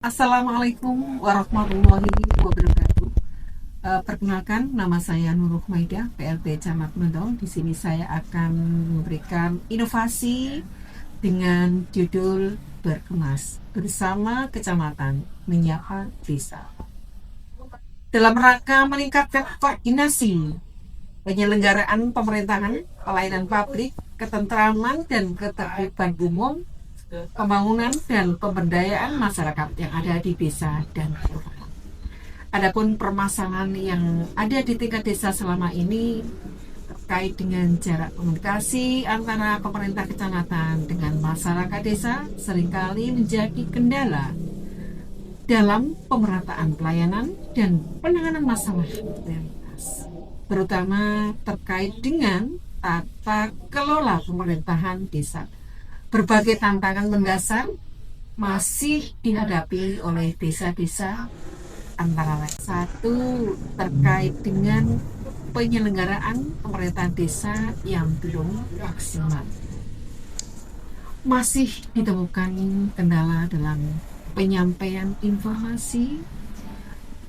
Assalamualaikum warahmatullahi wabarakatuh. Perkenalkan, nama saya Nuruh Maida, PLT Camat Mendong. Di sini saya akan memberikan inovasi dengan judul Berkemas bersama Kecamatan Menyapa Desa. Dalam rangka meningkatkan koordinasi penyelenggaraan pemerintahan, pelayanan publik, ketentraman dan ketertiban umum, pembangunan dan pemberdayaan masyarakat yang ada di desa dan kelurahan. Adapun permasalahan yang ada di tingkat desa selama ini terkait dengan jarak komunikasi antara pemerintah kecamatan dengan masyarakat desa seringkali menjadi kendala dalam pemerataan pelayanan dan penanganan masalah prioritas, terutama terkait dengan tata kelola pemerintahan desa. Berbagai tantangan mendasar masih dihadapi oleh desa-desa, antara lain satu terkait dengan penyelenggaraan pemerintahan desa yang belum maksimal. Masih ditemukan kendala dalam penyampaian informasi,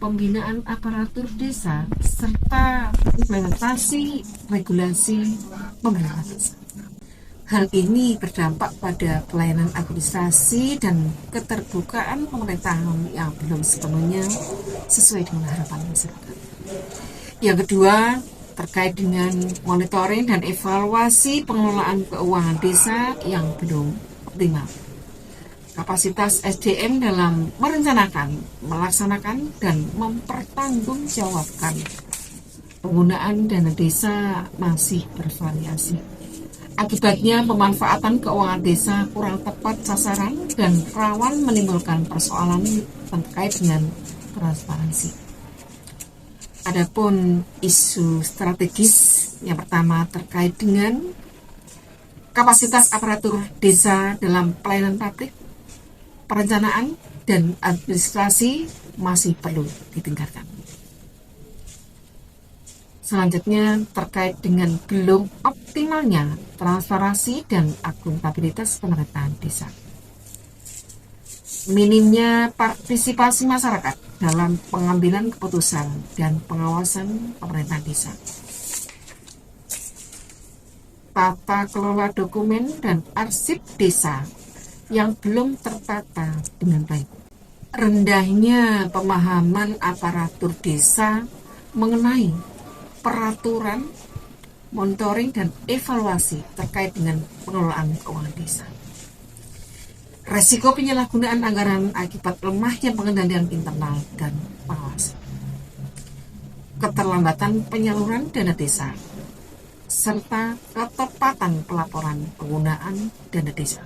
pembinaan aparatur desa, serta implementasi regulasi pemerintah desa. Hal ini berdampak pada pelayanan administrasi dan keterbukaan pemerintahan yang belum sepenuhnya sesuai dengan harapan masyarakat. Yang kedua, terkait dengan monitoring dan evaluasi pengelolaan keuangan desa yang belum optimal. Kapasitas SDM dalam merencanakan, melaksanakan, dan mempertanggungjawabkan penggunaan dana desa masih bervariasi. Akibatnya pemanfaatan keuangan desa kurang tepat sasaran dan rawan menimbulkan persoalan terkait dengan transparansi. Adapun isu strategis yang pertama terkait dengan kapasitas aparatur desa dalam pelayanan publik, perencanaan dan administrasi masih perlu ditingkatkan. Selanjutnya terkait dengan belum optimalnya transparansi dan akuntabilitas pemerintahan desa. Minimnya partisipasi masyarakat dalam pengambilan keputusan dan pengawasan pemerintahan desa. Tata kelola dokumen dan arsip desa yang belum tertata dengan baik. Rendahnya pemahaman aparatur desa mengenai peraturan, monitoring, dan evaluasi terkait dengan pengelolaan keuangan desa. Resiko penyalahgunaan anggaran akibat lemahnya pengendalian internal dan pengawasan. Keterlambatan penyaluran dana desa, serta ketepatan pelaporan penggunaan dana desa.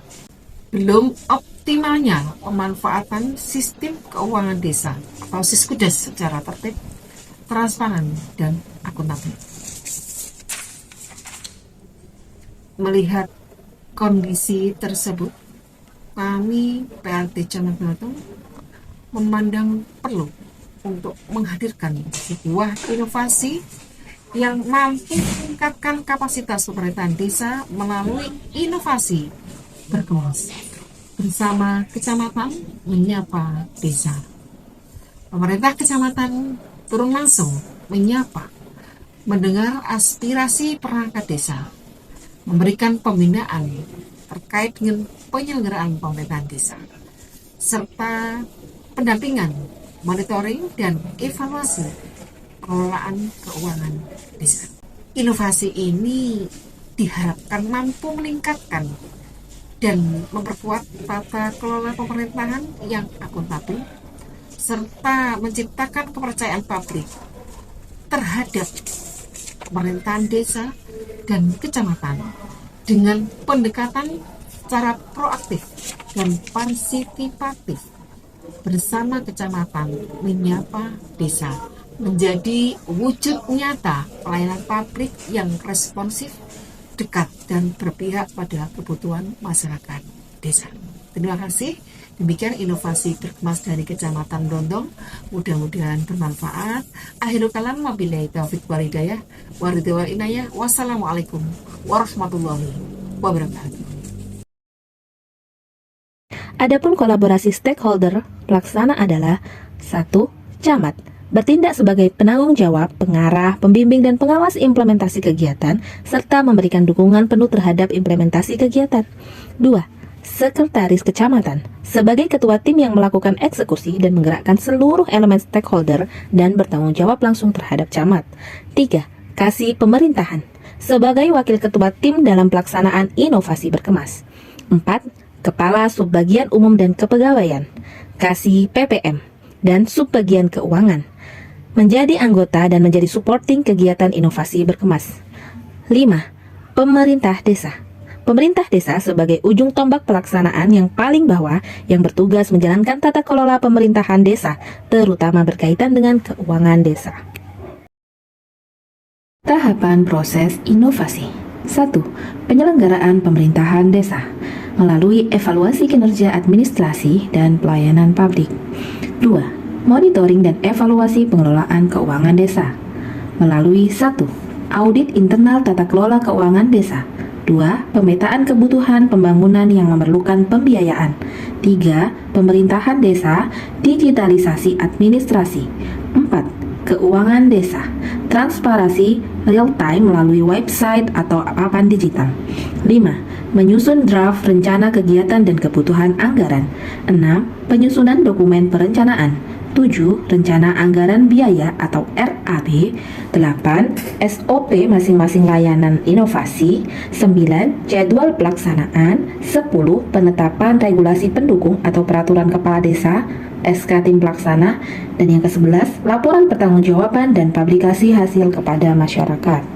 Belum optimalnya pemanfaatan sistem keuangan desa atau Siskudes secara tertib, transparan, dan akuntabel. Melihat kondisi tersebut, kami PLT Camat Mendong memandang perlu untuk menghadirkan sebuah inovasi yang mampu meningkatkan kapasitas pemerintahan desa melalui inovasi berkemas bersama kecamatan menyapa desa. Pemerintah kecamatan turun langsung menyapa, mendengar aspirasi perangkat desa, memberikan pembinaan terkait dengan penyelenggaraan pemerintahan desa, serta pendampingan, monitoring, dan evaluasi pengelolaan keuangan desa. Inovasi ini diharapkan mampu meningkatkan dan memperkuat tata kelola pemerintahan yang akuntabel, serta menciptakan kepercayaan publik terhadap pemerintahan desa dan kecamatan dengan pendekatan secara proaktif dan partisipatif bersama kecamatan menyapa desa menjadi wujud nyata pelayanan publik yang responsif, dekat, dan berpihak pada kebutuhan masyarakat desa. Terima kasih. Demikian inovasi berkemas dari Kecamatan Dondong. Mudah-mudahan bermanfaat. Akhirul kalam, wabillahi taufiq wal hidayah. Waridul inayah. Wassalamualaikum warahmatullahi wabarakatuh. Adapun kolaborasi stakeholder pelaksana adalah 1. Camat bertindak sebagai penanggung jawab, pengarah, pembimbing, dan pengawas implementasi kegiatan, serta memberikan dukungan penuh terhadap implementasi kegiatan. 2. Sekretaris Kecamatan sebagai ketua tim yang melakukan eksekusi dan menggerakkan seluruh elemen stakeholder dan bertanggung jawab langsung terhadap camat. 3. Kasih Pemerintahan sebagai wakil ketua tim dalam pelaksanaan inovasi berkemas. 4. Kepala Subbagian Umum dan Kepegawaian, Kasih PPM, dan Subbagian Keuangan, menjadi anggota dan menjadi supporting kegiatan inovasi berkemas. 5. Pemerintah Desa. Pemerintah desa sebagai ujung tombak pelaksanaan yang paling bawah yang bertugas menjalankan tata kelola pemerintahan desa, terutama berkaitan dengan keuangan desa. Tahapan proses inovasi. 1. Penyelenggaraan pemerintahan desa melalui evaluasi kinerja administrasi dan pelayanan publik. 2. Monitoring dan evaluasi pengelolaan keuangan desa melalui 1. Audit internal tata kelola keuangan desa. 2. Pemetaan kebutuhan pembangunan yang memerlukan pembiayaan. 3. Pemerintahan desa, digitalisasi administrasi. 4. Keuangan desa, transparansi real time melalui website atau papan digital. 5. Menyusun draft rencana kegiatan dan kebutuhan anggaran. 6. Penyusunan dokumen perencanaan. 7. Rencana anggaran biaya atau RAB. 8. SOP masing-masing layanan inovasi. 9. Jadwal pelaksanaan. 10. Penetapan regulasi pendukung atau peraturan kepala desa, SK tim pelaksana. Dan yang ke-11, laporan pertanggungjawaban dan publikasi hasil kepada masyarakat.